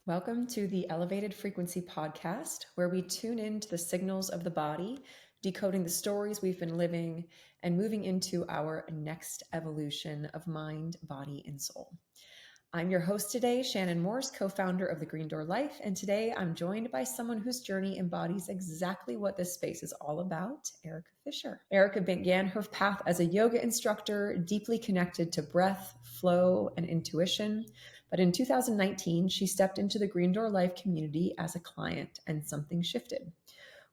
Welcome to the Elevated Frequency podcast, where we tune into the signals of the body, decoding the stories we've been living, and moving into our next evolution of mind, body, and soul. I'm your host today, Shannon Morse, co-founder of The Green Door Life, and today I'm joined by someone whose journey embodies exactly what this space is all about, Erika Fisher. Erika began her path as a yoga instructor, deeply connected to breath, flow, and intuition. But in 2019, she stepped into the Green Door Life community as a client, and something shifted.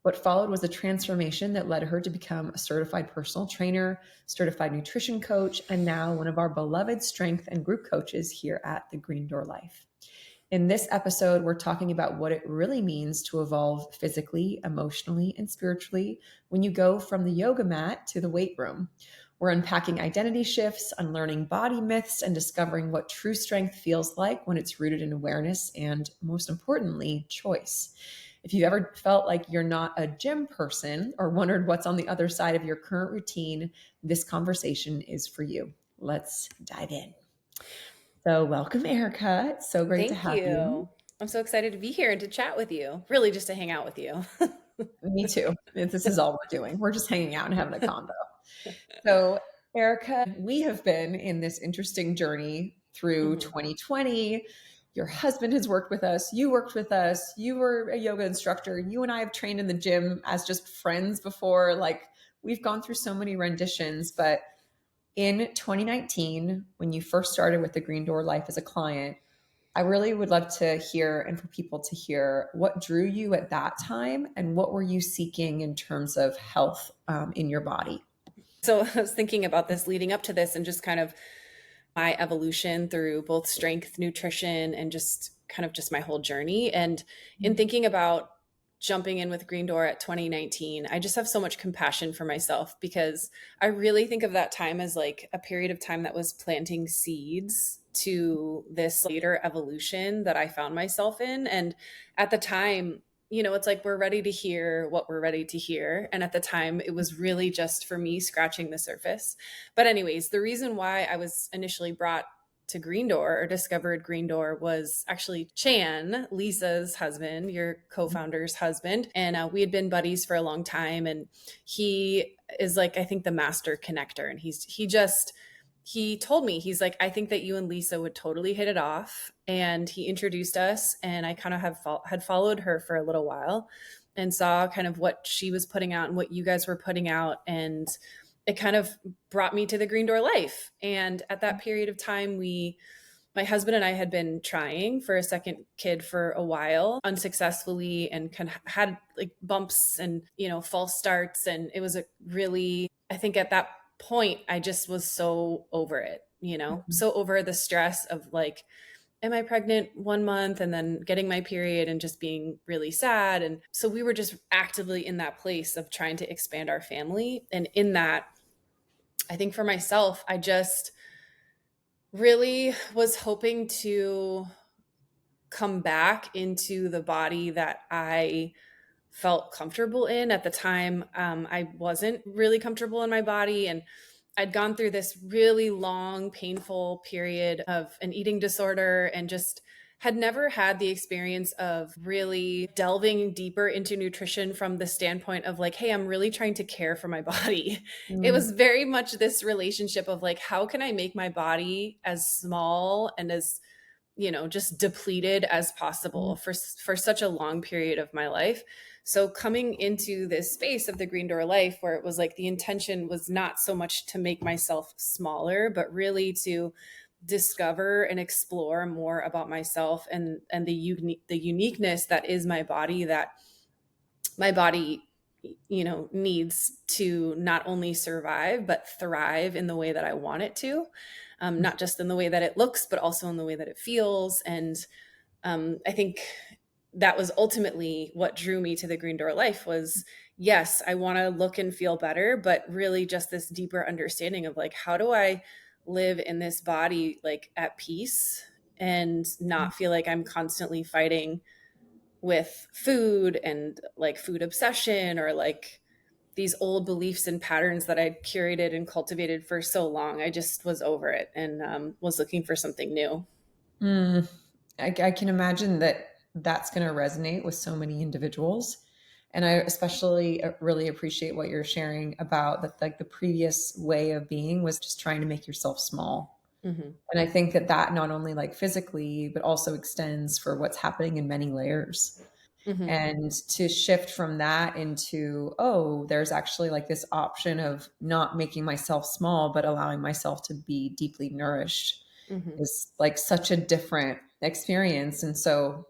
What followed was a transformation that led her to become a certified personal trainer, certified nutrition coach, and now one of our beloved strength and group coaches here at the Green Door Life. In this episode, we're talking about what it really means to evolve physically, emotionally, and spiritually when you go from the yoga mat to the weight room. We're unpacking identity shifts, unlearning body myths, and discovering what true strength feels like when it's rooted in awareness and, most importantly, choice. If you've ever felt like you're not a gym person or wondered what's on the other side of your current routine, this conversation is for you. Let's dive in. So welcome, Erika. It's so great to Thank have you. you. I'm so excited to be here and to chat with you. Really just to hang out with you. Me too. This is all we're doing. We're just hanging out and having a convo. So, Erika, we have been in this interesting journey through Mhm. 2020. Your husband has worked with us. You worked with us. You were a yoga instructor. You and I have trained in the gym as just friends before. Like, we've gone through so many renditions. But in 2019, when you first started with the Green Door Life as a client, I really would love to hear and for people to hear what drew you at that time and what were you seeking in terms of health in your body? So I was thinking about this leading up to this and just kind of my evolution through both strength, nutrition, and just kind of just my whole journey. And in thinking about jumping in with Green Door at 2019, I just have so much compassion for myself because I really think of that time as like a period of time that was planting seeds to this later evolution that I found myself in. And at the time, it's like we're ready to hear what we're ready to hear. And at the time, it was really just for me scratching the surface. But anyways, the reason why I was initially brought to Green Door or discovered Green Door was actually Chan, Lisa's husband, your co-founder's husband. And we had been buddies for a long time. And he is like, I think the master connector. And he told me, he's like, I think that you and Lisa would totally hit it off. And he introduced us, and I kind of had followed her for a little while and saw kind of what she was putting out and what you guys were putting out. And it kind of brought me to the Green Door Life. And at that period of time, my husband and I had been trying for a second kid for a while unsuccessfully and kind of had like bumps and, false starts. And it was a really, I think at that point, I just was so over it, so over the stress of like, am I pregnant 1 month and then getting my period and just being really sad. And so we were just actively in that place of trying to expand our family. And in that, I think for myself, I just really was hoping to come back into the body that I felt comfortable in. At the time, I wasn't really comfortable in my body. And I'd gone through this really long, painful period of an eating disorder and just had never had the experience of really delving deeper into nutrition from the standpoint of like, hey, I'm really trying to care for my body. It Mm, was very much this relationship of like, how can I make my body as small and as just depleted as mm, possible for such a long period of my life. So coming into this space of the Green Door Life, where it was like the intention was not so much to make myself smaller, but really to discover and explore more about myself and the uniqueness that is my body, that my body needs to not only survive but thrive in the way that I want it to, not just in the way that it looks but also in the way that it feels. And I think that was ultimately what drew me to the Green Door Life was, yes, I want to look and feel better, but really just this deeper understanding of like, how do I live in this body like at peace and not feel like I'm constantly fighting with food and like food obsession or like these old beliefs and patterns that I'd curated and cultivated for so long. I just was over it and was looking for something new. mm. I can imagine that that's going to resonate with so many individuals. And I especially really appreciate what you're sharing about that, like the previous way of being was just trying to make yourself small. Mm-hmm. And I think that that not only like physically, but also extends for what's happening in many layers. Mm-hmm. And to shift from that into, oh, there's actually like this option of not making myself small, but allowing myself to be deeply nourished Mm-hmm. is like such a different experience. And so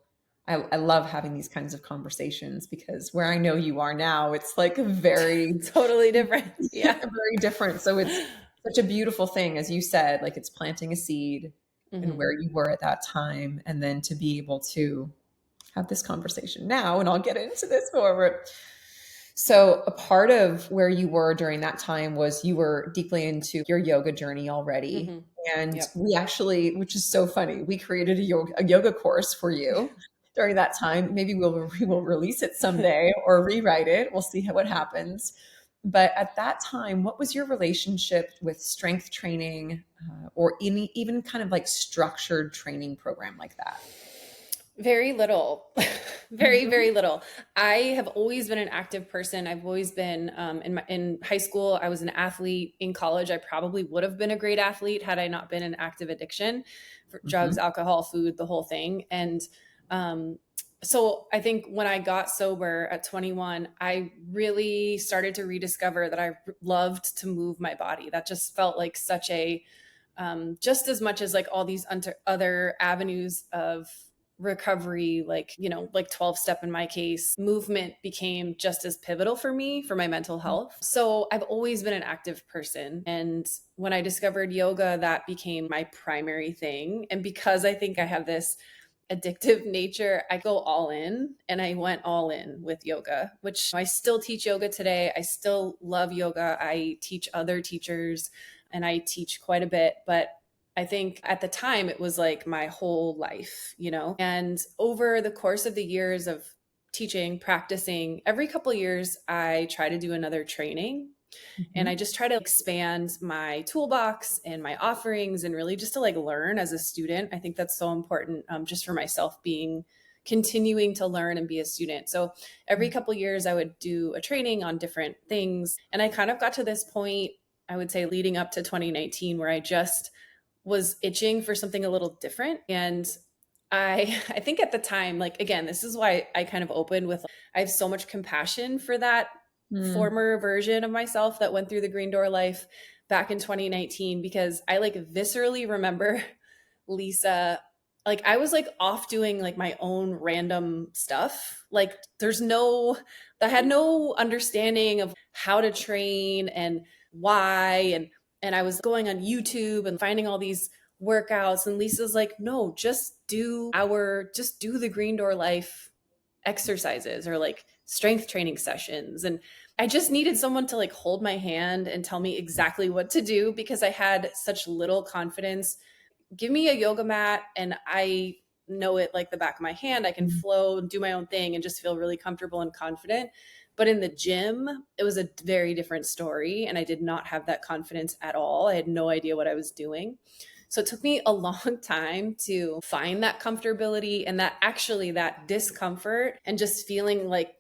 I love having these kinds of conversations because where I know you are now, it's like a very, Totally different. Yeah. very different. So it's such a beautiful thing, as you said, like it's planting a seed and Mm-hmm. where you were at that time. And then to be able to have this conversation now, and I'll get into this more. So, a part of where you were during that time was you were deeply into your yoga journey already. Mm-hmm. And Yep. we actually, which is so funny, we created a yoga course for you during that time. Maybe we will release it someday or rewrite it. We'll see what happens. But at that time, what was your relationship with strength training or any, even kind of like structured training program like that? Very little, very, very little. I have always been an active person. I've always been in high school. I was an athlete. In college, I probably would have been a great athlete had I not been in active addiction for drugs, Mhm. alcohol, food, the whole thing. And um, so I think when I got sober at 21, I really started to rediscover that I loved to move my body. That just felt like such a just as much as like all these other avenues of recovery, like, you know, like 12 step in my case, movement became just as pivotal for me for my mental health. So I've always been an active person. And when I discovered yoga, that became my primary thing. And because I think I have this addictive nature, I go all in, and I went all in with yoga, which I still teach yoga today. I still love yoga. I teach other teachers and I teach quite a bit, but I think at the time it was like my whole life, you know? And over the course of the years of teaching, practicing, every couple of years, I try to do another training. And I Mhm. just try to expand my toolbox and my offerings and really just to like learn as a student. I think that's so important, just for myself being continuing to learn and be a student. So every couple years I would do a training on different things. And I kind of got to this point, I would say leading up to 2019, where I just was itching for something a little different. And I think at the time, like, again, this is why I kind of opened with, I have so much compassion for that Mm. former version of myself that went through the Green Door life back in 2019, because I like viscerally remember Lisa, like I was like off doing like my own random stuff. Like I had no understanding of how to train and why, and I was going on YouTube and finding all these workouts, and Lisa's like, no, just do the Green Door life exercises or like strength training sessions. And I just needed someone to like hold my hand and tell me exactly what to do, because I had such little confidence. Give me a yoga mat and I know it like the back of my hand. I can Mm. flow and do my own thing and just feel really comfortable and confident. But in the gym, it was a very different story. And I did not have that confidence at all. I had no idea what I was doing. So it took me a long time to find that comfortability, and that discomfort and just feeling like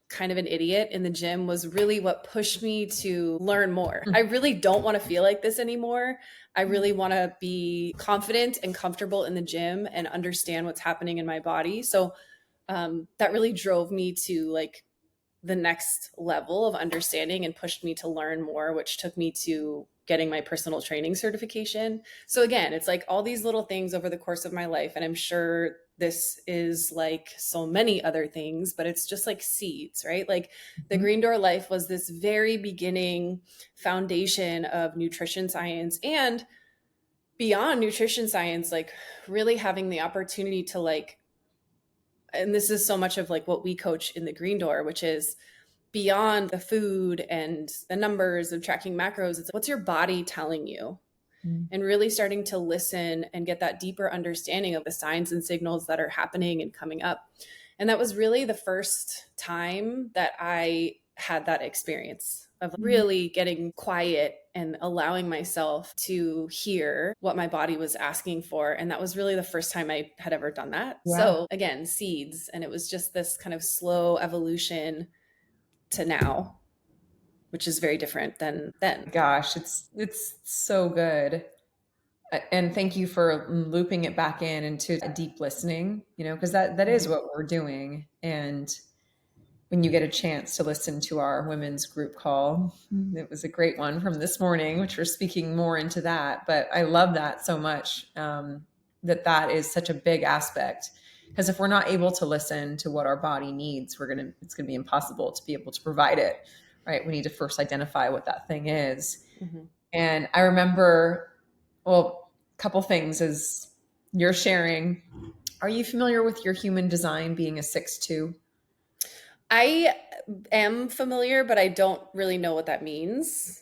kind of an idiot in the gym was really what pushed me to learn more. I really don't want to feel like this anymore. I really want to be confident and comfortable in the gym and understand what's happening in my body. So that really drove me to like the next level of understanding and pushed me to learn more, which took me to getting my personal training certification. So again, it's like all these little things over the course of my life. And I'm sure this is like so many other things, but it's just like seeds, right? Like the Mhm. Green Door Life was this very beginning foundation of nutrition science, and beyond nutrition science, like really having the opportunity to like, and this is so much of like what we coach in the Green Door, which is beyond the food and the numbers of tracking macros. It's what's your body telling you, Mm. and really starting to listen and get that deeper understanding of the signs and signals that are happening and coming up. And that was really the first time that I had that experience of really getting quiet and allowing myself to hear what my body was asking for. And that was really the first time I had ever done that. Yeah. So again, seeds. And it was just this kind of slow evolution to now, which is very different than then. Gosh, it's so good. And thank you for looping it back in into a deep listening, because that is what we're doing. And when you get a chance to listen to our women's group call, it was a great one from this morning, which we're speaking more into that. But I love that so much, that is such a big aspect. Because if we're not able to listen to what our body needs, it's gonna be impossible to be able to provide it, right? We need to first identify what that thing is. Mm-hmm. And I remember, well, a couple things as you're sharing. Are you familiar with your human design being a 6'2"? I am familiar, but I don't really know what that means.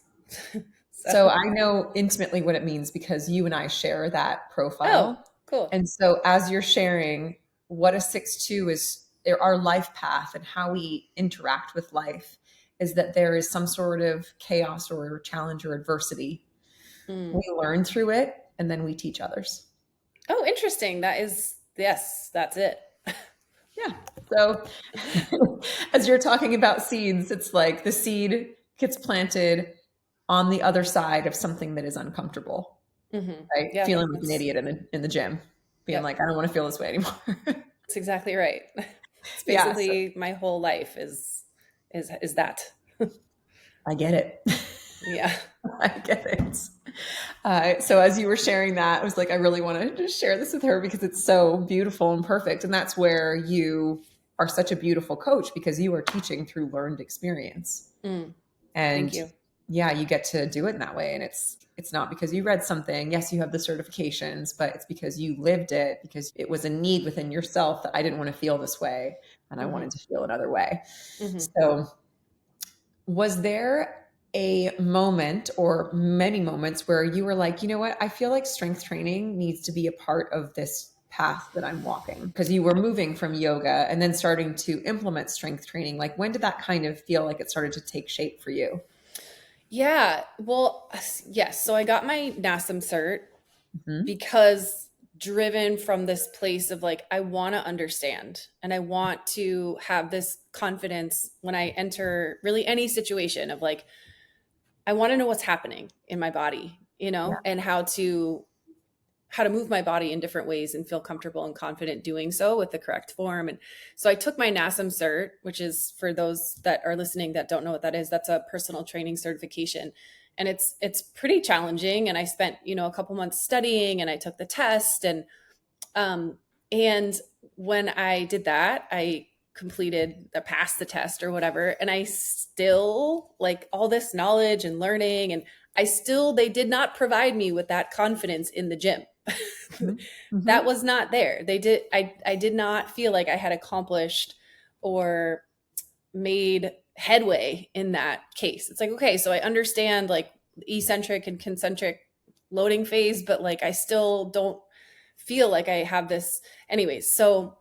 So I know intimately what it means because you and I share that Oh, profile. cool. And so as you're sharing what a 6'2" is, our life path and how we interact with life is that there is some sort of chaos or challenge or adversity. We learn through it and then we teach others. Oh, interesting. Yes, that's it. Yeah. So as you're talking about seeds, it's like the seed gets planted on the other side of something that is uncomfortable, right? Yeah, Feeling like an idiot in the gym, being yep, like, I don't want to feel this way anymore. that's exactly right. It's Yeah. So basically my whole life is that. I get it. Yeah. I get it. So as you were sharing that, I was like, I really want to just share this with her because it's so beautiful and perfect. And that's where you are such a beautiful coach because you are teaching through learned experience. Thank And you. yeah, you get to do it in that way. And it's not because you read something. Yes, you have the certifications, but it's because you lived it, because it was a need within yourself that I didn't want to feel this way and I wanted to feel another way. So was there a moment or many moments where you were like, you know what, I feel like strength training needs to be a part of this path that I'm walking? Because you were moving from yoga and then starting to implement strength training. Like, when did that kind of feel like it started to take shape for you? Yeah. Well, yes. So I got my NASM cert Mm-hmm. because driven from this place of like, I want to understand and I want to have this confidence when I enter really any situation of like, I want to know what's happening in my body, Yeah. and how to move my body in different ways and feel comfortable and confident doing so with the correct form. And so I took my NASM cert, which is, for those that are listening that don't know what that is, that's a personal training certification. And it's pretty challenging. And I spent, a couple months studying and I took the test. Um, and when I did that, I passed the test or whatever. And I still, like, all this knowledge and learning, and they did not provide me with that confidence in the gym. Mm-hmm. That was not there. I did not feel like I had accomplished or made headway in that case. It's like, okay, so I understand like eccentric and concentric loading phase, but like I still don't feel like I have this. Anyways, so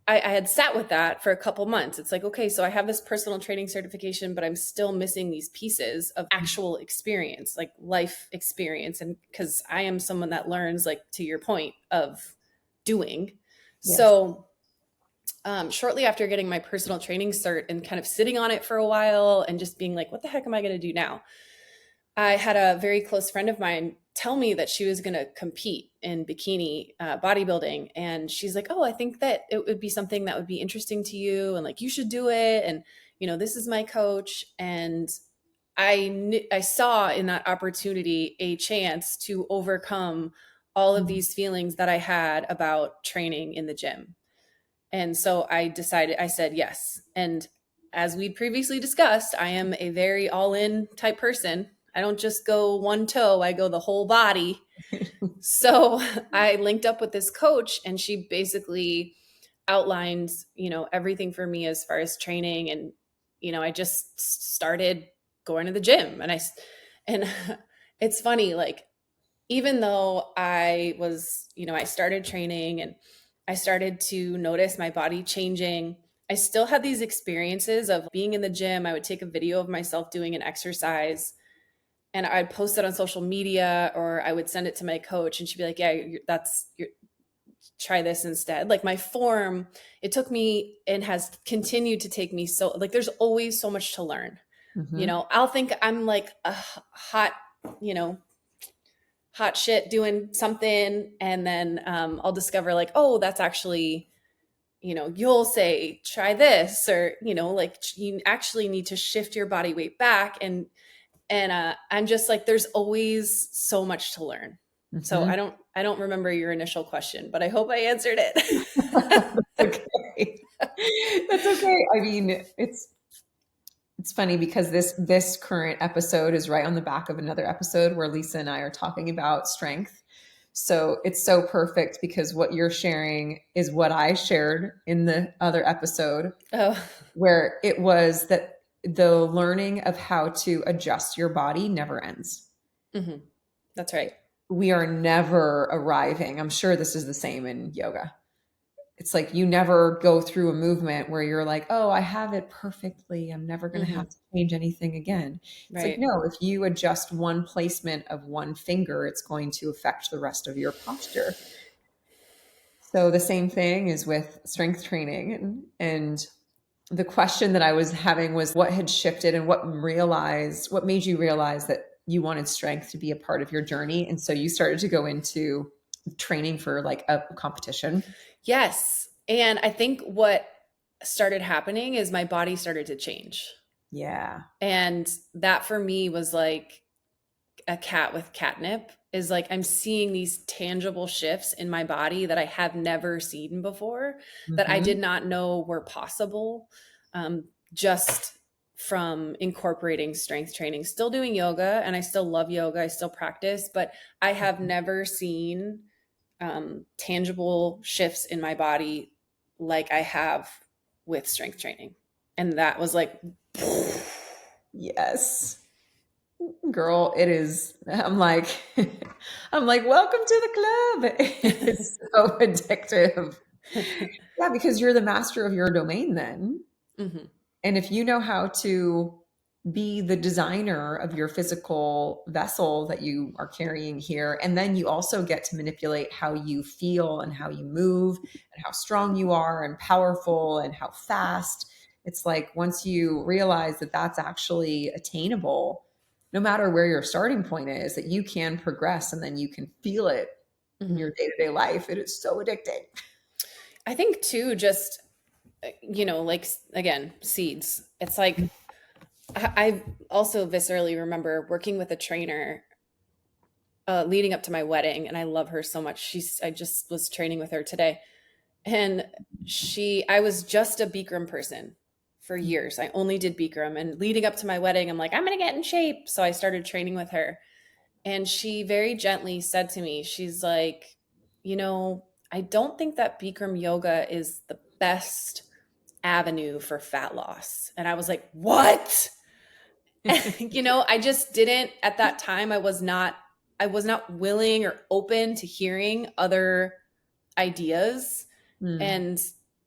I had sat with that for a couple months. It's like, okay, so I have this personal training certification, but I'm still missing these pieces of actual experience, like life experience. And because I am someone that learns, like, to your point, of doing. Yes. So shortly after getting my personal training cert and kind of sitting on it for a while and just being like, what the heck am I going to do now? I had a very close friend of mine tell me that she was going to compete in bikini bodybuilding. And she's like, oh, I think that it would be something that would be interesting to you. And like, you should do it. And, this is my coach. And I saw in that opportunity a chance to overcome all of these feelings that I had about training in the gym. And so I said yes. And as we'd previously discussed, I am a very all in type person. I don't just go one toe, I go the whole body. So I linked up with this coach and she basically outlined, everything for me as far as training. And, I just started going to the gym and it's funny, like, even though I was, I started training and I started to notice my body changing, I still had these experiences of being in the gym. I would take a video of myself doing an exercise and I'd post it on social media, or I would send it to my coach and she'd be like, yeah, try this instead. Like my form, it took me and has continued to take me. So like, there's always so much to learn. Mm-hmm. I'll think I'm like a hot, hot shit doing something. And then I'll discover like, oh, that's actually, you'll say, try this, or, like you actually need to shift your body weight back. And I'm just like, there's always so much to learn. So Mm-hmm. I don't remember your initial question, but I hope I answered it. Okay. That's okay. I mean, it's funny because this current episode is right on the back of another episode where Lisa and I are talking about strength. So it's so perfect because what you're sharing is what I shared in the other episode, Oh, where it was that the learning of how to adjust your body never ends. hmm, that's right. We are never arriving. I'm sure this is the same in yoga. It's like you never go through a movement where you're like, oh, I have it perfectly. I'm never going to Hmm. have to change anything again. It's like, Right. no, if you adjust one placement of one finger, it's going to affect the rest of your posture. So the same thing is with strength training. And the question that I was having was what had shifted and what made you realize that you wanted strength to be a part of your journey. And so you started to go into training for like a competition. Yes. And I think what started happening is my body started to change. Yeah. And that for me was like a cat with catnip, is like I'm seeing these tangible shifts in my body that I have never seen before, that I Mm-hmm. did not know were possible, just from incorporating strength training. Still doing yoga, and I still love yoga. I still practice, but I have never seen tangible shifts in my body like I have with strength training. And that was like, Yes. Girl, it is. I'm like, I'm like, welcome to the club. It's so addictive. Yeah, because you're the master of your domain then. mhm, And if you know how to be the designer of your physical vessel that you are carrying here, and then you also get to manipulate how you feel and how you move and how strong you are and powerful and how fast. It's like once you realize that that's actually attainable, no matter where your starting point is, that you can progress and then you can feel it in your mhm. day to day life. It is so addicting. I think too, just, like again, seeds. It's like I also viscerally remember working with a trainer leading up to my wedding, and I love her so much. I just was training with her today, and I was just a Bikram person for years. I only did Bikram, and leading up to my wedding, I'm like, I'm gonna get in shape. So I started training with her, and she very gently said to me, she's like, I don't think that Bikram yoga is the best avenue for fat loss. And I was like, what? I just didn't at that time. I was not willing or open to hearing other ideas. Mm.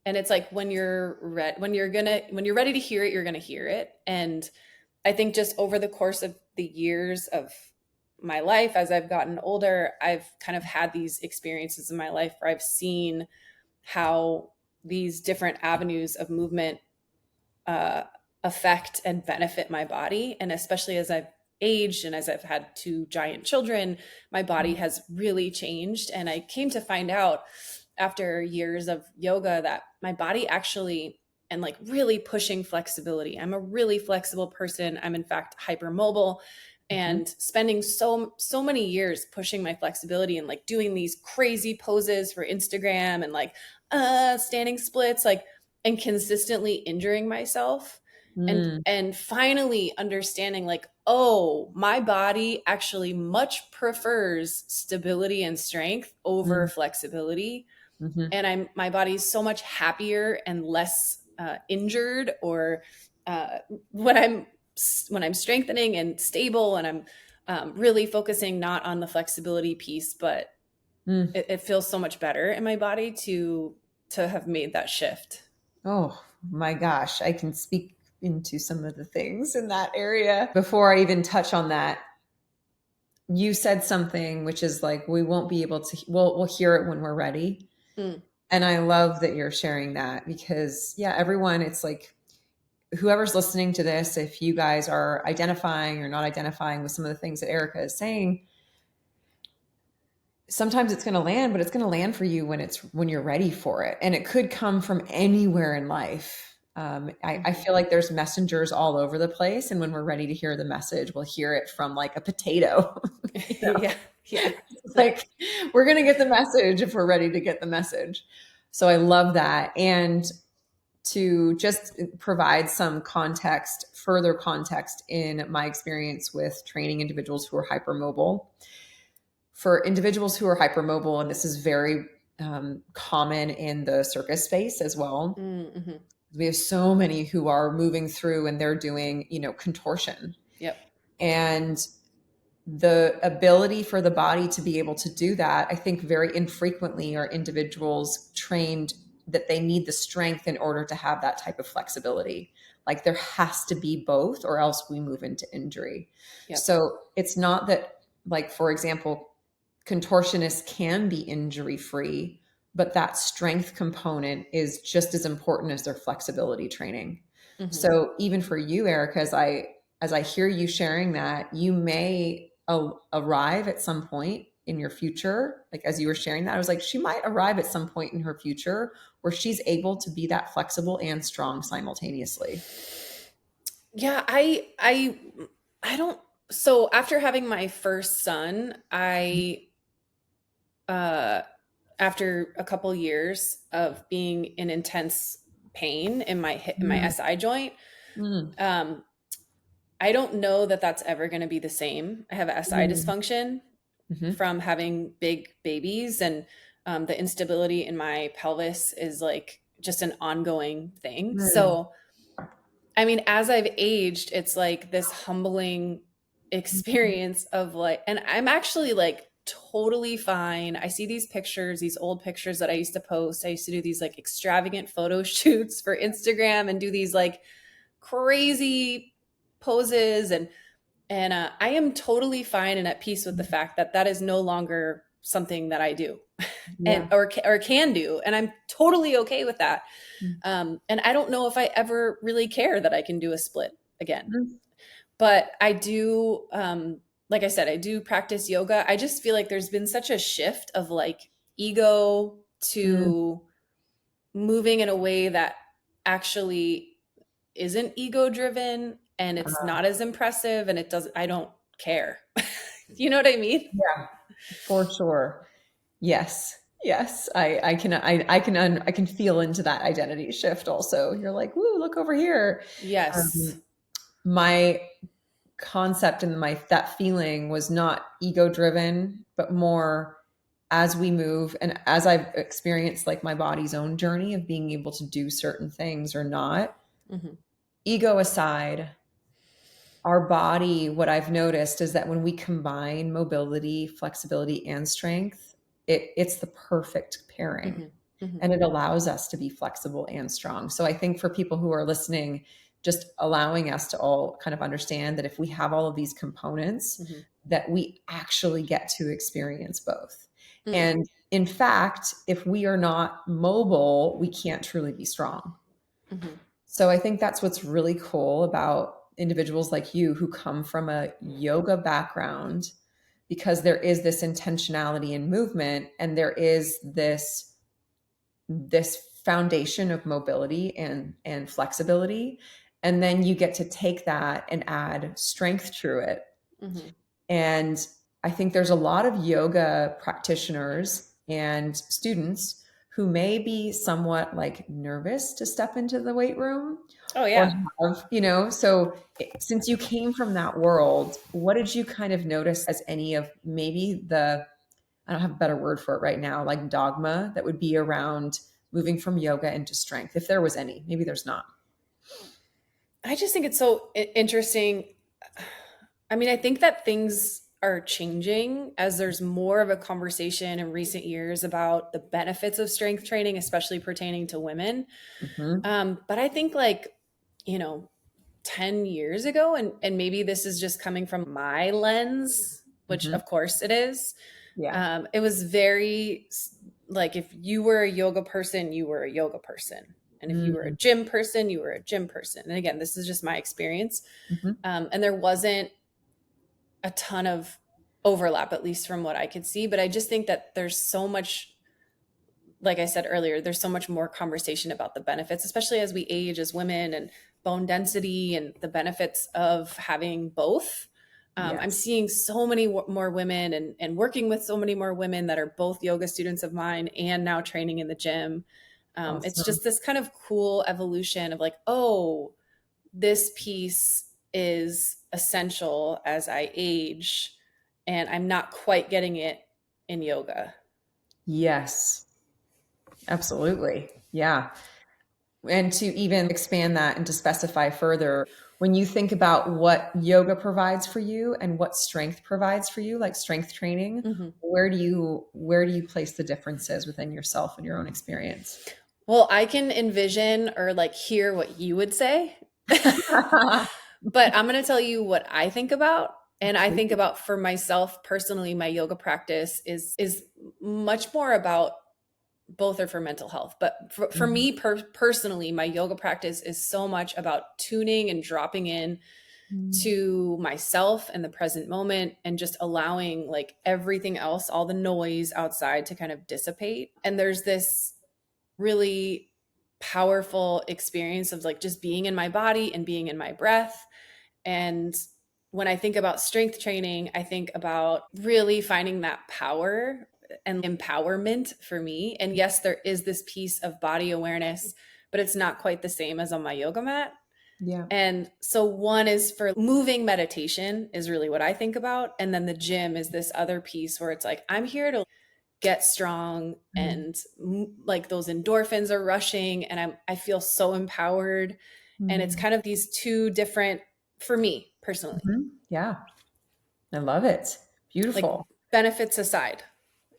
And it's like when you're ready to hear it, you're gonna hear it. And I think just over the course of the years of my life, as I've gotten older, I've kind of had these experiences in my life where I've seen how these different avenues of movement uh, affect and benefit my body. And especially as I've aged and as I've had two giant children, my body has really changed. And I came to find out after years of yoga that my body actually, and like really pushing flexibility. I'm a really flexible person. I'm in fact hypermobile, Mhm. and spending so many years pushing my flexibility and like doing these crazy poses for Instagram and like standing splits, like, and consistently injuring myself, Mm. and finally understanding like, oh, my body actually much prefers stability and strength over Mm. flexibility. Mhm. And my body's so much happier and less injured, or uh, when I'm strengthening and stable, and I'm really focusing not on the flexibility piece, but Mm. it feels so much better in my body to have made that shift. Oh my gosh, I can speak into some of the things in that area. Before I even touch on that, you said something which is like, we won't be able to, we'll hear it when we're ready. Mm. And I love that you're sharing that because, yeah, everyone, it's like, whoever's listening to this, if you guys are identifying or not identifying with some of the things that Erika is saying, sometimes it's going to land, but it's going to land for you when you're ready for it. And it could come from anywhere in life. I feel like there's messengers all over the place. And when we're ready to hear the message, we'll hear it from like a potato. You know? Yeah. Yeah. Like we're going to get the message if we're ready to get the message. So I love that. And to just provide some context, further context in my experience with training individuals who are hypermobile. For individuals who are hypermobile, and this is very common in the circus space as well, Mm-hmm. we have so many who are moving through and they're doing, contortion. Yep. And the ability for the body to be able to do that, I think very infrequently are individuals trained that they need the strength in order to have that type of flexibility. Like there has to be both or else we move into injury. Yep. So it's not that, like, for example, contortionists can be injury free, but that strength component is just as important as their flexibility training. Mm-hmm. So even for you, Erica, as I hear you sharing that, you may arrive at some point in your future. Like as you were sharing that, I was like, she might arrive at some point in her future where she's able to be that flexible and strong simultaneously. Yeah, I don't. So after having my first son, after a couple years of being in intense pain in my hip, in my SI joint, I don't know that that's ever going to be the same. I have a SI dysfunction from having big babies, and the instability in my pelvis is like just an ongoing thing. So, I mean, as I've aged, it's like this humbling experience of like, and I'm actually like totally fine. I see these pictures, these old pictures that I used to post. I used to do these like extravagant photo shoots for Instagram and do these like crazy poses, and I am totally fine and at peace with the fact that that is no longer something that I do and or can do, and I'm totally okay with that. And I don't know if I ever really care that I can do a split again, but I do. Like I said, I do practice yoga. I just feel like there's been such a shift of like ego to moving in a way that actually isn't ego driven, and it's not as impressive, and I don't care. You know what I mean? Yeah, for sure. Yes. Yes. I can feel into that identity shift also. You're like, woo, look over here. Yes. My concept and that feeling was not ego driven, but more as we move and as I've experienced like my body's own journey of being able to do certain things or not. Ego aside, our body, what I've noticed is that when we combine mobility, flexibility, and strength, it's the perfect pairing. And it allows us to be flexible and strong. So I think for people who are listening, just allowing us to all kind of understand that if we have all of these components, that we actually get to experience both. And in fact, if we are not mobile, we can't truly be strong. So I think that's what's really cool about individuals like you who come from a yoga background, because there is this intentionality in movement and there is this foundation of mobility and flexibility. And then you get to take that and add strength to it. And I think there's a lot of yoga practitioners and students who may be somewhat like nervous to step into the weight room. Oh yeah. Or have, so since you came from that world, what did you kind of notice as any of maybe I don't have a better word for it right now, like dogma that would be around moving from yoga into strength, if there was any? Maybe there's not. I just think it's so interesting. I mean, I think that things are changing as there's more of a conversation in recent years about the benefits of strength training, especially pertaining to women. But I think like, you know, 10 years ago, and maybe this is just coming from my lens, which of course it is. Yeah. It was very like, if you were a yoga person, you were a yoga person. And if you were a gym person, you were a gym person. And again, this is just my experience. And there wasn't a ton of overlap, at least from what I could see. But I just think that there's so much, like I said earlier, there's so much more conversation about the benefits, especially as we age as women, and bone density and the benefits of having both. I'm seeing so many more women and working with so many more women that are both yoga students of mine and now training in the gym. It's just this kind of cool evolution of like, oh, this piece is essential as I age, and I'm not quite getting it in yoga. Yes, absolutely. Yeah. And to even expand that and to specify further, when you think about what yoga provides for you and what strength provides for you, like strength training, where do you place the differences within yourself and your own experience? Well, I can envision or like hear what you would say, but I'm going to tell you what I think about. And I think about, for myself personally, my yoga practice is much more about, both are for mental health, but for me personally, my yoga practice is so much about tuning and dropping in to myself and the present moment, and just allowing like everything else, all the noise outside, to kind of dissipate. And there's this really powerful experience of like just being in my body and being in my breath. And when I think about strength training, I think about really finding that power and empowerment for me. And yes, there is this piece of body awareness, but it's not quite the same as on my yoga mat. Yeah. And so one is for moving meditation, is really what I think about. And then the gym is this other piece where it's like, I'm here to get strong, and like those endorphins are rushing, and I feel so empowered. And it's kind of these two different, for me personally. Yeah. I love it. Beautiful. Like, benefits aside.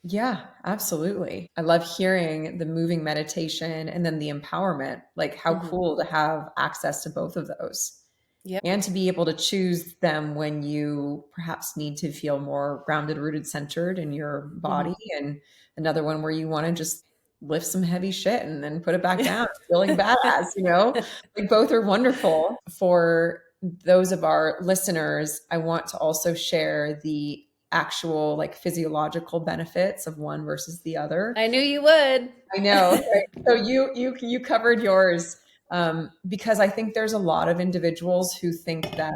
Yeah, absolutely. I love hearing the moving meditation and then the empowerment. Like, how cool to have access to both of those. Yep. And to be able to choose them when you perhaps need to feel more grounded, rooted, centered in your body. And another one where you want to just lift some heavy shit and then put it back down, feeling badass, like both are wonderful. For those of our listeners, I want to also share the actual like physiological benefits of one versus the other. I knew you would. I know. So you covered yours, because I think there's a lot of individuals who think that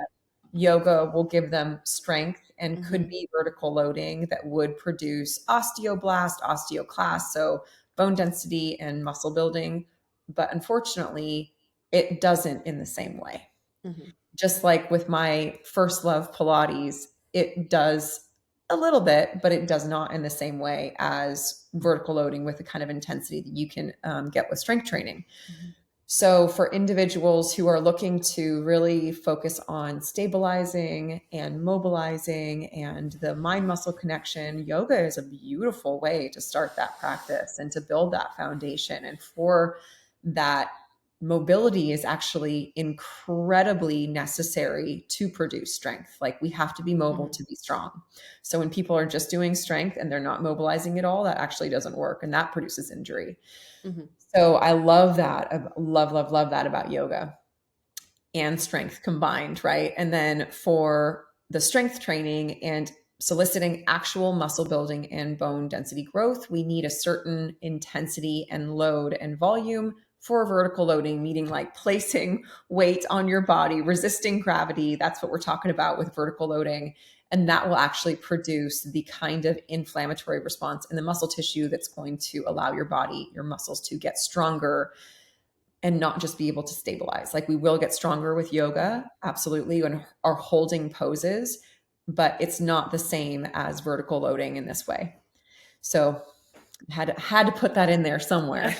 yoga will give them strength and could be vertical loading that would produce osteoblast, osteoclast, so bone density and muscle building. But unfortunately, it doesn't in the same way. Just like with my first love, Pilates, it does a little bit, but it does not in the same way as vertical loading with the kind of intensity that you can get with strength training. So for individuals who are looking to really focus on stabilizing and mobilizing and the mind muscle connection, yoga is a beautiful way to start that practice and to build that foundation. And for that, mobility is actually incredibly necessary to produce strength. Like, we have to be mobile to be strong. So when people are just doing strength and they're not mobilizing at all, that actually doesn't work, and that produces injury. So I love that. I love that about yoga and strength combined, right? And then for the strength training and soliciting actual muscle building and bone density growth, we need a certain intensity and load and volume. For vertical loading, meaning like placing weight on your body, resisting gravity. That's what we're talking about with vertical loading. And that will actually produce the kind of inflammatory response in the muscle tissue that's going to allow your body, your muscles, to get stronger and not just be able to stabilize. Like, we will get stronger with yoga, absolutely, and are holding poses, but it's not the same as vertical loading in this way. So had to put that in there somewhere.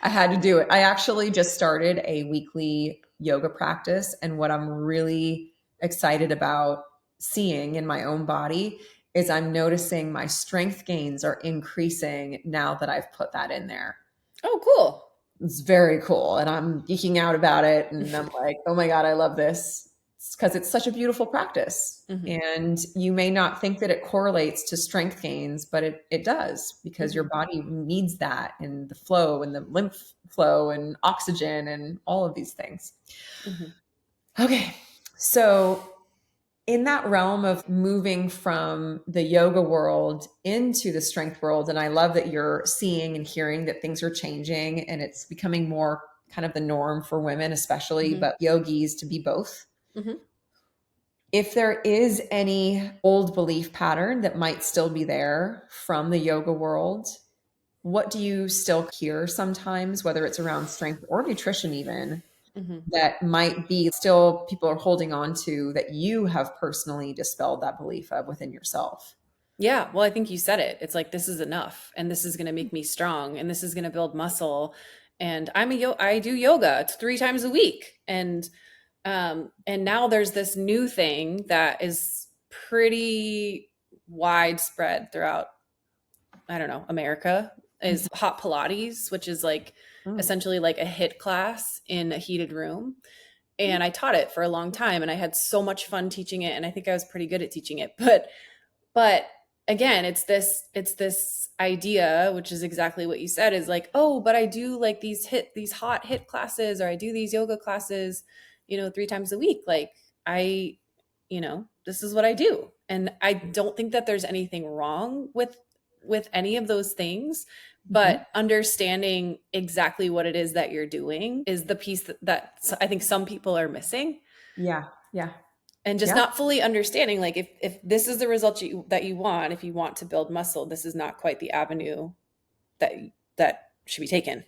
I had to do it. I actually just started a weekly yoga practice, and what I'm really excited about seeing in my own body is I'm noticing my strength gains are increasing now that I've put that in there. Oh, cool. It's very cool. And I'm geeking out about it. And I'm like, oh my God, I love this. Because it's such a beautiful practice. Mm-hmm. And you may not think that it correlates to strength gains, but it does, because Mm-hmm. your body needs that, and the flow and the lymph flow and oxygen and all of these things. Mm-hmm. Okay. So in that realm of moving from the yoga world into the strength world, and I love that you're seeing and hearing that things are changing and it's becoming more kind of the norm for women, especially, Mm-hmm. but yogis, to be both. Mm-hmm. If there is any old belief pattern that might still be there from the yoga world, what do you still hear sometimes, whether it's around strength or nutrition even, Mm-hmm. that might be still people are holding on to, that you have personally dispelled that belief of within yourself? Yeah, well, I think you said it. It's like, this is enough, and this is going to make me strong, and this is going to build muscle. And I do yoga 3 times a week, and now there's this new thing that is pretty widespread throughout, I don't know, America, is hot Pilates, which is like Oh. essentially like a HIIT class in a heated room. And I taught it for a long time, and I had so much fun teaching it, and I think I was pretty good at teaching it. But again, it's this idea, which is exactly what you said, is like, oh, but I do like these hot HIIT classes, or I do these yoga classes, 3 times a week. Like, I, this is what I do. And I don't think that there's anything wrong with any of those things, Mhm. but understanding exactly what it is that you're doing is the piece that I think some people are missing, Yeah. Yeah. and just Yeah. not fully understanding, like, if this is the result that you want, if you want to build muscle, this is not quite the avenue that should be taken.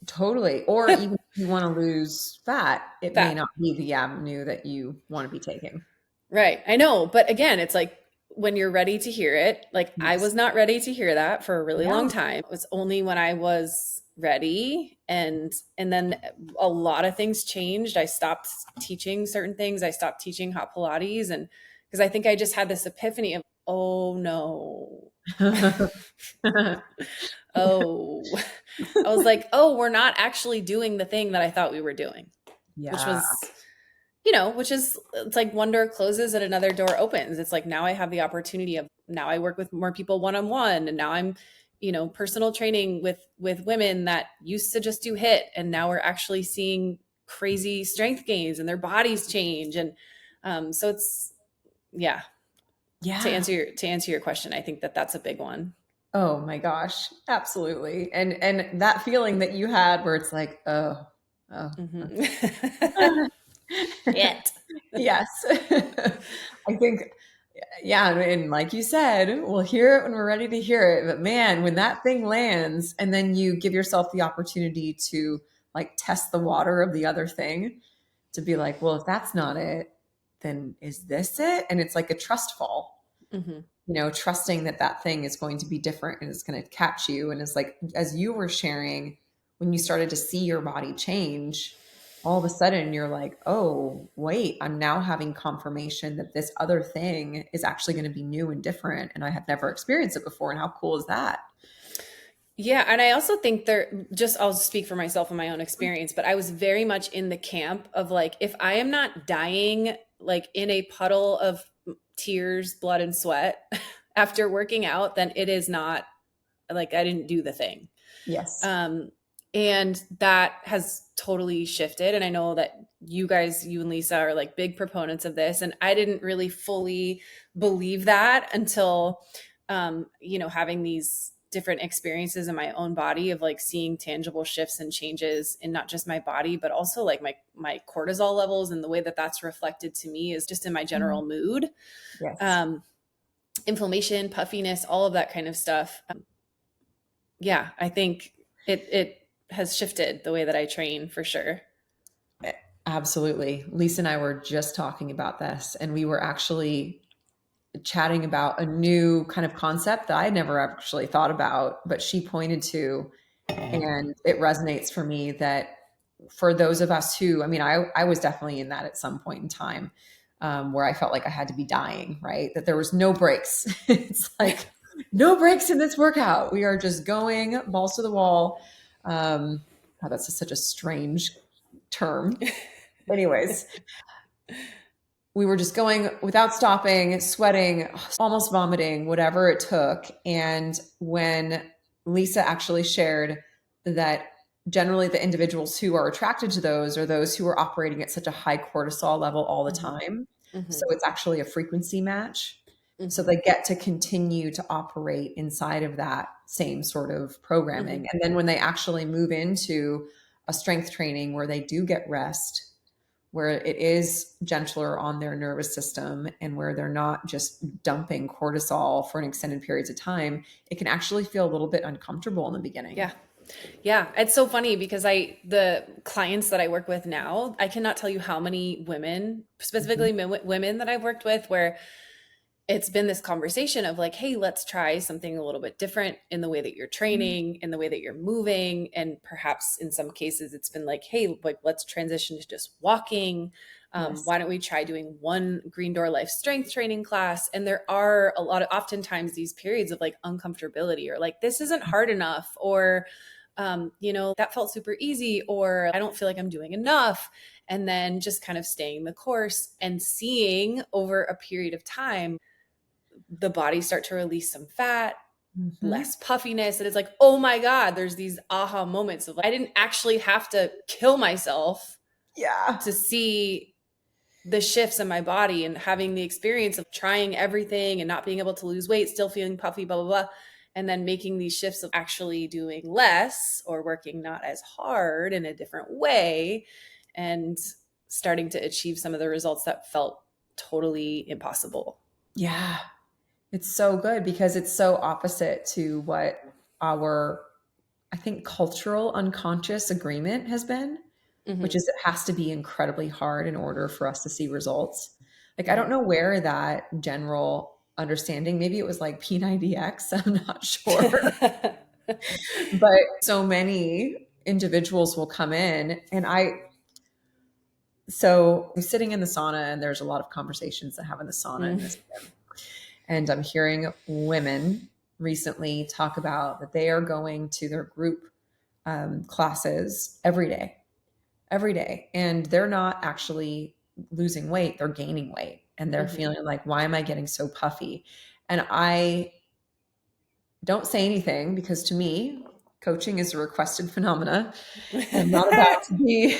Totally. Or even if you want to lose fat, it may Fat. not be the avenue that you want to be taking. Right. I know. But again, it's like, when you're ready to hear it, like, I Yes. was not ready to hear that for a really long Yeah. time. It was only when I was ready, and then a lot of things changed. I stopped teaching certain things. I stopped teaching hot Pilates, and because I think I just had this epiphany of, oh no. Oh. I was like, oh, we're not actually doing the thing that I thought we were doing, which Yeah. was, it's like one door closes and another door opens. It's like, now I have the opportunity of, now I work with more people one-on-one, and now I'm, personal training with women that used to just do HIIT, and now we're actually seeing crazy strength gains and their bodies change. And so it's, yeah, to Yeah. answer your question, I think that that's a big one. Oh my gosh. Absolutely. And that feeling that you had where it's like, oh, oh. Mm-hmm. Shit. Yes. I think, yeah. And like you said, we'll hear it when we're ready to hear it. But man, when that thing lands and then you give yourself the opportunity to like test the water of the other thing, to be like, well, if that's not it, then is this it? And it's like a trust fall, Mm-hmm. trusting that that thing is going to be different and it's going to catch you. And it's like, as you were sharing, when you started to see your body change, all of a sudden you're like, oh, wait, I'm now having confirmation that this other thing is actually going to be new and different. And I had never experienced it before. And how cool is that? Yeah, and I also think I'll speak for myself and my own experience, but I was very much in the camp of like, if I am not dying like in a puddle of tears, blood, and sweat after working out, then it is not, like, I didn't do the thing. Yes. And that has totally shifted. And I know that you and Lisa are like big proponents of this. And I didn't really fully believe that until, having these different experiences in my own body of like seeing tangible shifts and changes in not just my body, but also like my cortisol levels, and the way that that's reflected to me is just in my general mood, Yes. inflammation, puffiness, all of that kind of stuff. Yeah, I think it has shifted the way that I train, for sure. Absolutely. Lisa and I were just talking about this, and we were actually chatting about a new kind of concept that I never actually thought about, but she pointed to, and it resonates for me, that for those of us who, I mean, I was definitely in that at some point in time, where I felt like I had to be dying, right? That there was no breaks. It's like no breaks in this workout. We are just going balls to the wall. God, that's such a strange term. Anyways, we were just going without stopping, sweating, almost vomiting, whatever it took. And when Lisa actually shared that generally the individuals who are attracted to those are those who are operating at such a high cortisol level all the time. So it's actually a frequency match. So they get to continue to operate inside of that same sort of programming. And then when they actually move into a strength training where they do get rest, where it is gentler on their nervous system and where they're not just dumping cortisol for an extended periods of time, it can actually feel a little bit uncomfortable in the beginning. Yeah. Yeah. It's so funny because the clients that I work with now, I cannot tell you how many women, specifically women that I've worked with, where it's been this conversation of like, hey, let's try something a little bit different in the way that you're training, in the way that you're moving. And perhaps in some cases it's been like, hey, like let's transition to just walking. Why don't we try doing one Green Door Life strength training class? And there are oftentimes these periods of like uncomfortability or like, this isn't hard enough, or, that felt super easy, or I don't feel like I'm doing enough. And then just kind of staying the course and seeing over a period of time, the body start to release some fat, less puffiness. And it's like, oh my God, there's these aha moments of like, I didn't actually have to kill myself to see the shifts in my body, and having the experience of trying everything and not being able to lose weight, still feeling puffy, blah, blah, blah. And then making these shifts of actually doing less or working not as hard in a different way, and starting to achieve some of the results that felt totally impossible. Yeah. It's so good because it's so opposite to what our, I think, cultural unconscious agreement has been, which is it has to be incredibly hard in order for us to see results. Like, I don't know where that general understanding, maybe it was like P90X, I'm not sure. But so many individuals will come in and so I'm sitting in the sauna and there's a lot of conversations that have in the sauna in this gym. And I'm hearing women recently talk about that they are going to their group classes every day. And they're not actually losing weight, they're gaining weight. And they're feeling like, why am I getting so puffy? And I don't say anything because to me, coaching is a requested phenomena. I'm not about to be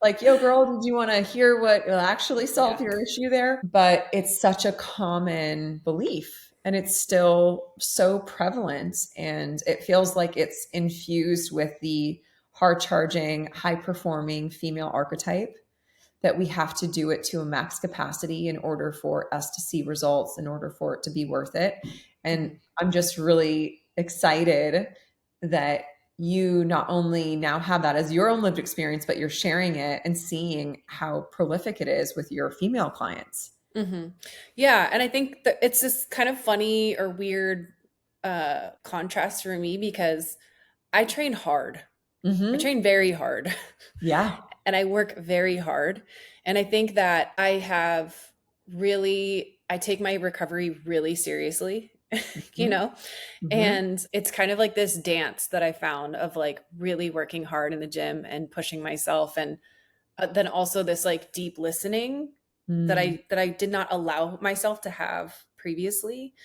like, yo, girl, did you want to hear what will actually solve your issue there? But it's such a common belief and it's still so prevalent. And it feels like it's infused with the hard charging, high performing female archetype, that we have to do it to a max capacity in order for us to see results, in order for it to be worth it. And I'm just really excited that you not only now have that as your own lived experience, but you're sharing it and seeing how prolific it is with your female clients. Yeah. And I think that it's this kind of funny or weird contrast for me because I train hard. I train very hard. Yeah. And I work very hard. And I think that I take my recovery really seriously, and it's kind of like this dance that I found of like really working hard in the gym and pushing myself. And then also this like deep listening that I did not allow myself to have previously.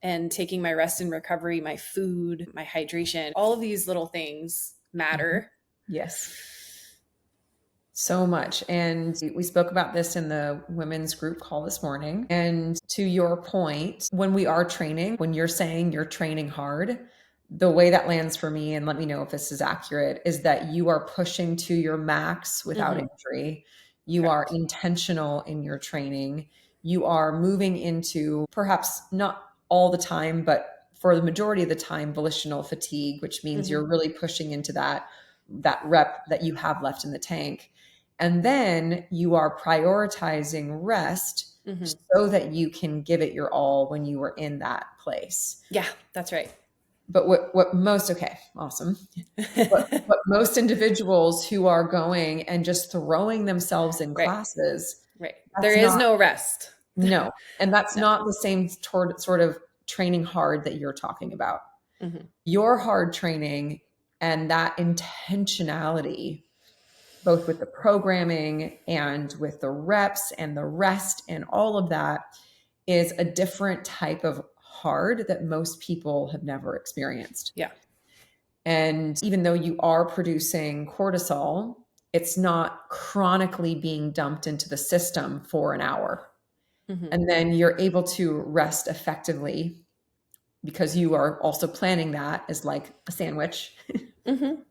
And taking my rest and recovery, my food, my hydration, all of these little things matter. Yes. So much. And we spoke about this in the women's group call this morning. And to your point, when we are training, when you're saying you're training hard, the way that lands for me, and let me know if this is accurate, is that you are pushing to your max without injury. You are intentional in your training. You are moving into, perhaps not all the time, but for the majority of the time, volitional fatigue, which means you're really pushing into that rep that you have left in the tank. And then you are prioritizing rest so that you can give it your all when you are in that place. Yeah, that's right. But what most most individuals who are going and just throwing themselves in classes, There That's is not, no rest. no. And that's No. not the same sort of training hard that you're talking about. Mm-hmm. Your hard training and that intentionality, both with the programming and with the reps and the rest and all of that, is a different type of hard that most people have never experienced. Yeah. And even though you are producing cortisol, it's not chronically being dumped into the system for an hour. Mm-hmm. And then you're able to rest effectively because you are also planning that as like a sandwich. Mm-hmm.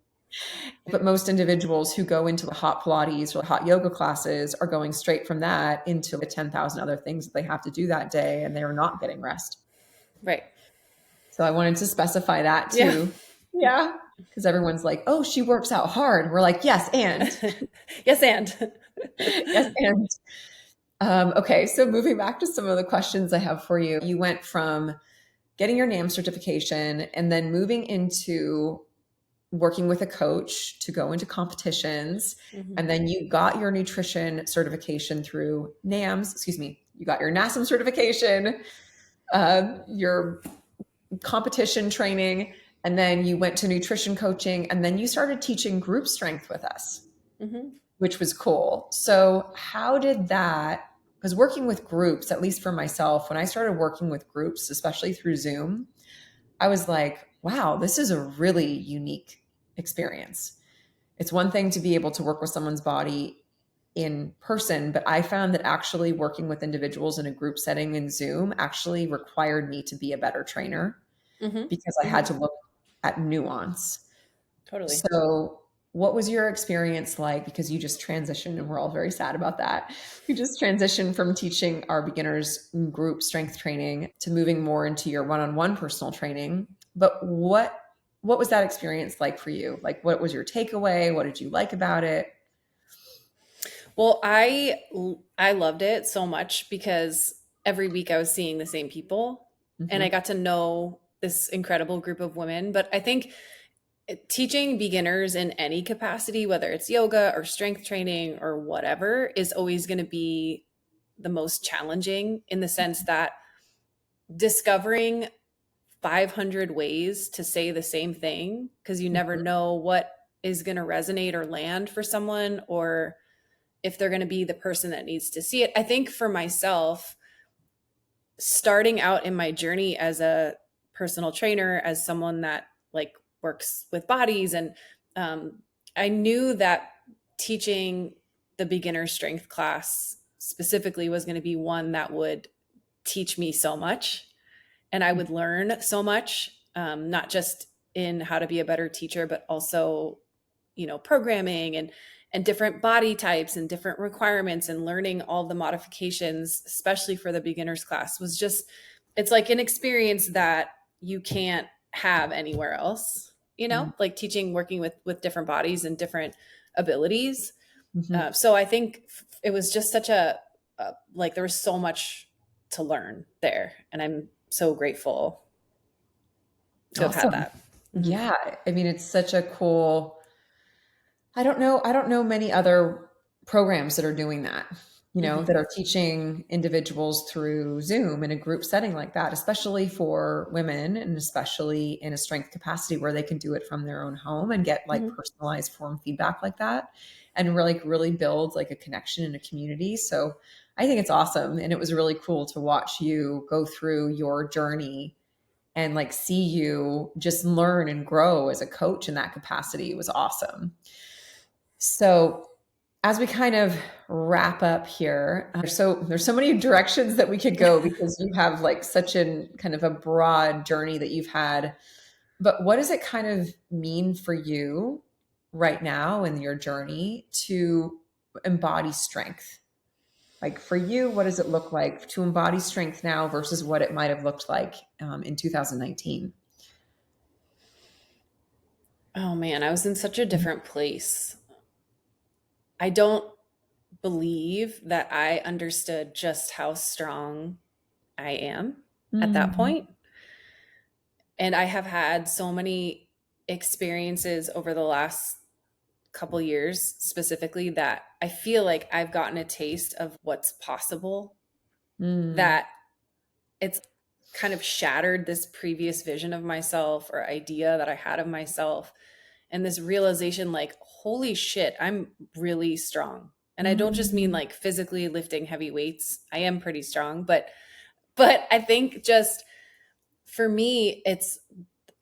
But most individuals who go into the hot Pilates or hot yoga classes are going straight from that into the 10,000 other things that they have to do that day, and they are not getting rest. Right. So I wanted to specify that Yeah. too. Yeah. Because everyone's like, oh, she works out hard. We're like, yes, and. Yes, and. Yes, and. Okay, so moving back to some of the questions I have for you. You went from getting your NAM certification and then moving into working with a coach to go into competitions. Mm-hmm. And then you got your nutrition certification through NAMS, excuse me, you got your NASM certification, your competition training, and then you went to nutrition coaching, and then you started teaching group strength with us, Mm-hmm. which was cool. So how did that, because working with groups, at least for myself, when I started working with groups, especially through Zoom, I was like, wow, this is a really unique experience. It's one thing to be able to work with someone's body in person, but I found that actually working with individuals in a group setting in Zoom actually required me to be a better trainer Mm-hmm. because I had to look at nuance. Totally. So, what was your experience like? Because you just transitioned, and we're all very sad about that. You just transitioned from teaching our beginners group strength training to moving more into your one-on-one personal training. But what was that experience like for you? Like, what was your takeaway? What did you like about it? Well, I loved it so much because every week I was seeing the same people and I Mm-hmm. got to know this incredible group of women. But I think teaching beginners in any capacity, whether it's yoga or strength training or whatever, is always going to be the most challenging in the sense that discovering 500 ways to say the same thing, because you never know what is going to resonate or land for someone, or if they're going to be the person that needs to see it. I think for myself, starting out in my journey as a personal trainer, as someone that like works with bodies, and I knew that teaching the beginner strength class specifically was going to be one that would teach me so much and I would learn so much, not just in how to be a better teacher, but also, programming and different body types and different requirements, and learning all the modifications, especially for the beginners class, was just, it's like an experience that you can't have anywhere else, like teaching, working with different bodies and different abilities. Mm-hmm. So I think it was just such like there was so much to learn there. And I'm so grateful to have had Awesome. that. Mm-hmm. Yeah. I mean, it's such a cool, I don't know many other programs that are doing that, Mm-hmm. that are teaching individuals through Zoom in a group setting like that, especially for women and especially in a strength capacity where they can do it from their own home and get like Mm-hmm. personalized form feedback like that and really build like a connection and a community. So I think it's awesome. And it was really cool to watch you go through your journey and like see you just learn and grow as a coach in that capacity. It was awesome. So, as we kind of wrap up here, there's so many directions that we could go because you have like such an kind of a broad journey that you've had. But what does it kind of mean for you right now in your journey to embody strength? Like for you, what does it look like to embody strength now versus what it might have looked like in 2019? Oh man, I was in such a different place. I don't believe that I understood just how strong I am at that Mm-hmm. point. And I have had so many experiences over the last couple years specifically that I feel like I've gotten a taste of what's possible, Mm. that it's kind of shattered this previous vision of myself or idea that I had of myself. And this realization, like, holy shit, I'm really strong. And I don't just mean Mm. like physically lifting heavy weights. I am pretty strong, but I think just for me, it's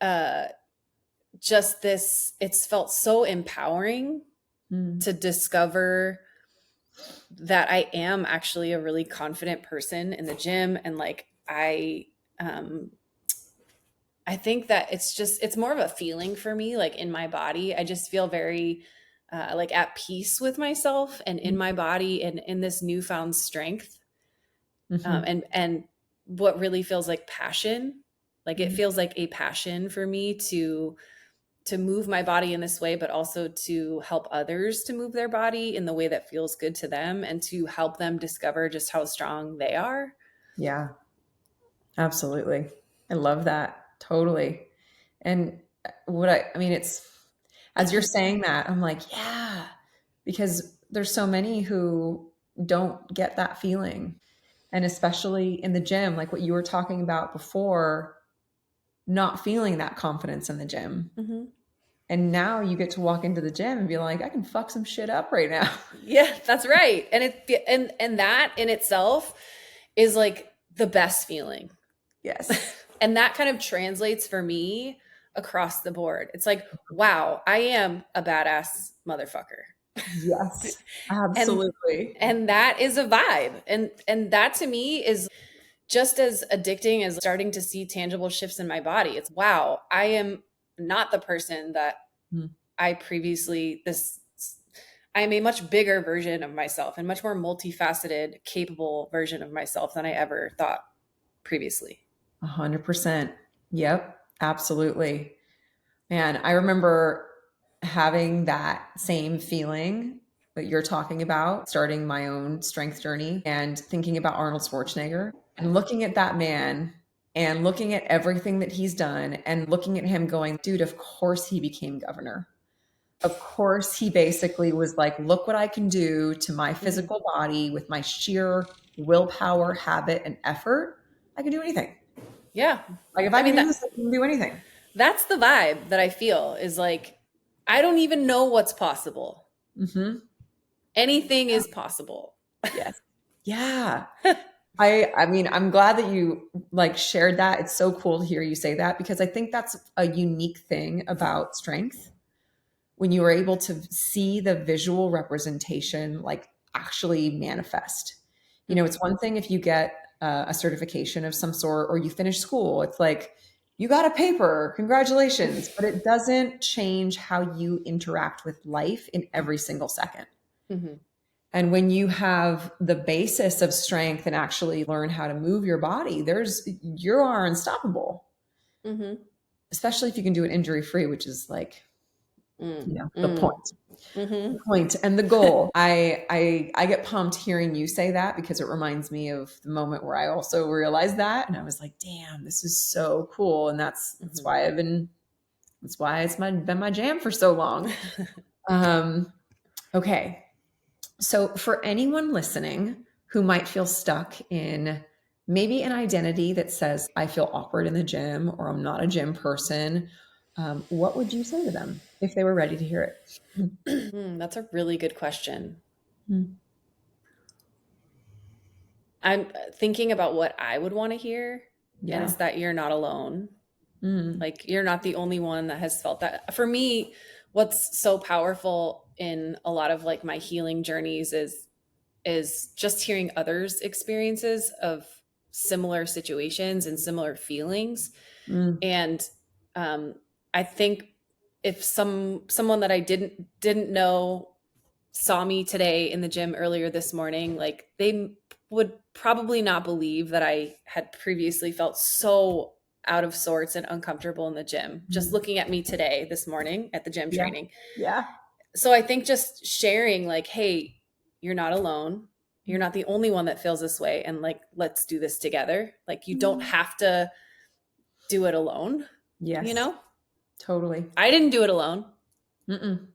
uh just this, it's felt so empowering Mm. to discover that I am actually a really confident person in the gym. And like um I think that it's more of a feeling for me, like in my body. I just feel very like at peace with myself and in my body and in this newfound strength. Mhm. And what really feels like passion, like it Mhm. feels like a passion for me to move my body in this way, but also to help others to move their body in the way that feels good to them and to help them discover just how strong they are. Yeah, absolutely. I love that. Totally. And I mean, it's, as you're saying that, I'm like, yeah, because there's so many who don't get that feeling. And especially in the gym, like what you were talking about before, not feeling that confidence in the gym. Mhm. And now you get to walk into the gym and be like, I can fuck some shit up right now. Yeah, that's right. And that in itself is like the best feeling. Yes. And that kind of translates for me across the board. It's like, wow, I am a badass motherfucker. Yes. And Absolutely. that is a vibe. And that to me is just as addicting as starting to see tangible shifts in my body. It's wow, I am not the person that Mm. I previously this I am a much bigger version of myself and much more multifaceted, capable version of myself than I ever thought previously. 100%. Yep. Absolutely. Man, I remember having that same feeling that you're talking about, starting my own strength journey and thinking about Arnold Schwarzenegger and looking at that man and looking at everything that he's done and looking at him going, dude, of course he became governor. Of course he basically was like, look what I can do to my Mhm. physical body with my sheer willpower, habit, and effort. I can do anything. Yeah. Like if I I can mean do this, I can do anything. that's the vibe that I feel is like I don't even know what's possible. Hmm. Anything is possible. Yes. Yeah. I mean, I'm glad that you like shared that. It's so cool to hear you say that because I think that's a unique thing about strength when you are able to see the visual representation like actually manifest. You know, it's Mhm. one thing if you get a certification of some sort or you finish school, it's like you got a paper, congratulations, but it doesn't change how you interact with life in every single second. Mhm. And when you have the basis of strength and actually learn how to move your body, you are unstoppable, Mhm. especially if you can do it injury free, which is like, Mm. the point. Mm. Mhm. Point and the goal. I get pumped hearing you say that because it reminds me of the moment where I also realized that and I was like, damn, this is so cool. And that's Mhm. why it's been my jam for so long. Um, okay. So, for anyone listening who might feel stuck in maybe an identity that says, I feel awkward in the gym or I'm not a gym person, what would you say to them if they were ready to hear it? That's a really good question. Mm. I'm thinking about what I would want to hear, and Yeah. it's that you're not alone. Mm. Like you're not the only one that has felt that. For me, what's so powerful in a lot of like my healing journeys is just hearing others' experiences of similar situations and similar feelings. Mm. And um, I think if someone that I didn't know saw me today in the gym earlier this morning, like they would probably not believe that I had previously felt so out of sorts and uncomfortable in the gym, just Mm. looking at me today, this morning at the gym Yeah. training. Yeah. So I think just sharing, like, hey, you're not alone. You're not the only one that feels this way. And like, let's do this together. Like, you don't Mm. have to do it alone, you Yes, know? totally. I didn't do it alone. Mm-mm.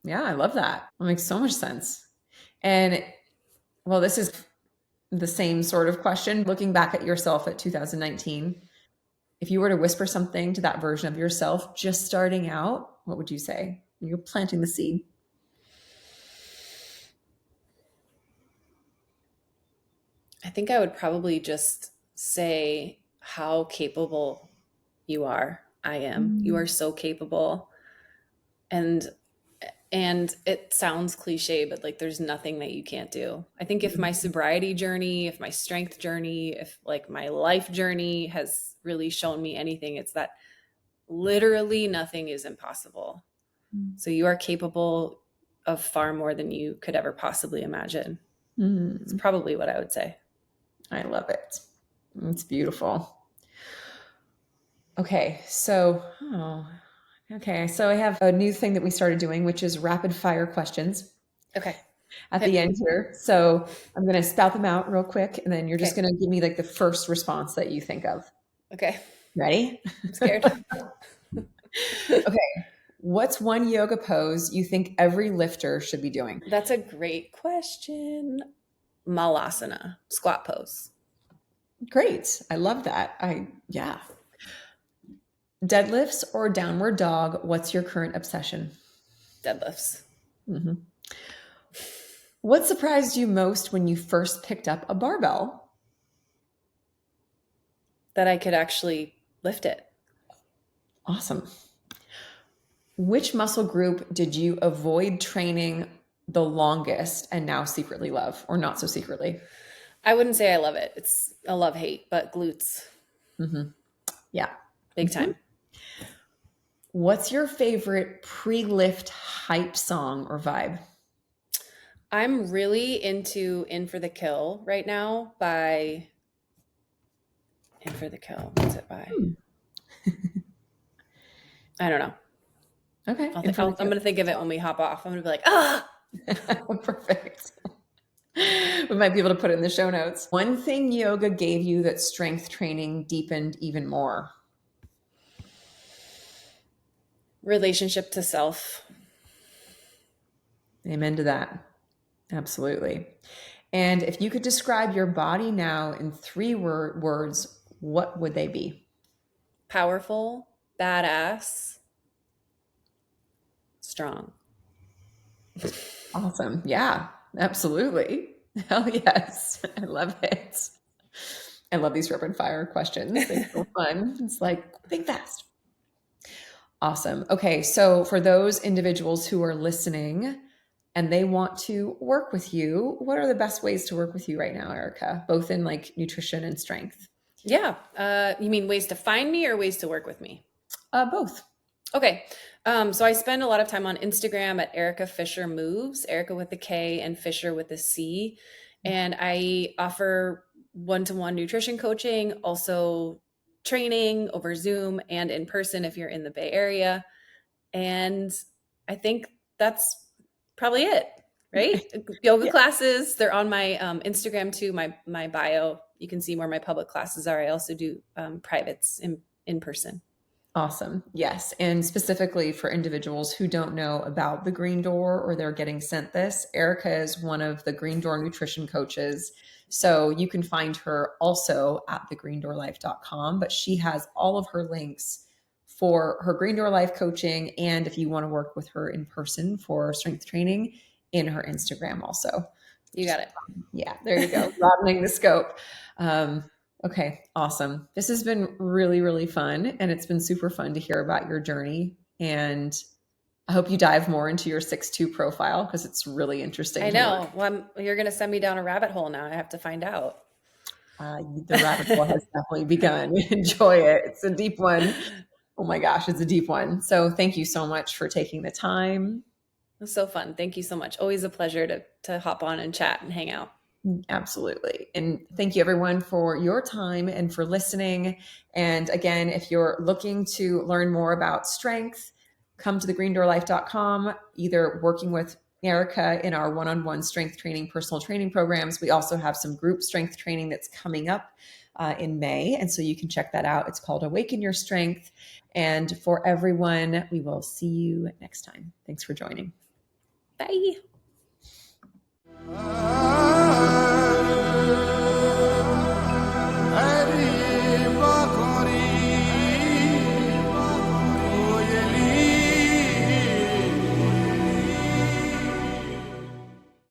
Yeah, I love that. That makes so much sense. And well, this is the same sort of question. Looking back at yourself at 2019, if you were to whisper something to that version of yourself just starting out, what would you say? You're planting the seed. I think I would probably just say how capable you are. I am. You are so capable. And it sounds cliche, but like there's nothing that you can't do. I think if my sobriety journey, if my strength journey, if like my life journey has really shown me anything, it's that literally nothing is impossible. So you are capable of far more than you could ever possibly imagine. It's probably what I would say. I love it. It's beautiful. Okay, so I have a new thing that we started doing, which is rapid fire questions Okay. at Hit the me. end here. So I'm going to spout them out real quick, and then you're just Okay. going to give me like the first response that you think of. Okay. Ready? I'm scared. Okay. What's one yoga pose you think every lifter should be doing? That's a great question. Malasana, squat pose. Great. I love that. Yeah. Deadlifts or downward dog? What's your current obsession? Deadlifts. Mm-hmm. What surprised you most when you first picked up a barbell? That I could actually lift it. Awesome. Which muscle group did you avoid training the longest and now secretly love, or not so secretly? I wouldn't say I love it. It's a love hate, but glutes. Mm-hmm. Yeah. Big time. What's your favorite pre-lift hype song or vibe? I'm really into In for the Kill right now by In for the Kill. What's it by? I don't know. Okay. I'm going to think of it when we hop off. I'm going to be like, ah! Perfect. We might be able to put it in the show notes. One thing yoga gave you that strength training deepened even more. Relationship to self. Amen to that. Absolutely. And if you could describe your body now in 3 words, what would they be? Powerful, badass, strong. Awesome. Yeah, absolutely. Hell yes. I love it. I love these rapid fire questions. They're so fun. It's like, think fast. Awesome. Okay. So for those individuals who are listening and they want to work with you, what are the best ways to work with you right now, Erika, both in like nutrition and strength? Yeah. You mean ways to find me or ways to work with me? Both. Okay. So I spend a lot of time on Instagram at Erika Fisher Moves, Erika with a K and Fisher with a C. And I offer one-to-one nutrition coaching, also training over Zoom and in person if you're in the Bay Area. And I think that's probably it, right? Yoga classes, they're on my Instagram too, my bio. You can see where my public classes are. I also do privates in person. Awesome. Yes. And specifically for individuals who don't know about the Green Door or they're getting sent this, Erika is one of the Green Door nutrition coaches. So you can find her also at thegreendoorlife.com, but she has all of her links for her Green Door Life coaching. And if you want to work with her in person for strength training, in her Instagram also. You got it. Yeah, there you go. Broadening the scope. Okay, awesome. This has been really, really fun. And it's been super fun to hear about your journey. And I hope you dive more into your 6'2" profile because it's really interesting. I know. Well, you're going to send me down a rabbit hole now. I have to find out. The rabbit hole has definitely begun. Enjoy it. It's a deep one. Oh my gosh, it's a deep one. So thank you so much for taking the time. It was so fun. Thank you so much. Always a pleasure to hop on and chat and hang out. Absolutely. And thank you everyone for your time and for listening. And again, if you're looking to learn more about strength, come to thegreendoorlife.com, either working with Erika in our one-on-one strength training, personal training programs. We also have some group strength training that's coming up in May. And so you can check that out. It's called Awaken Your Strength. And for everyone, we will see you next time. Thanks for joining. Bye.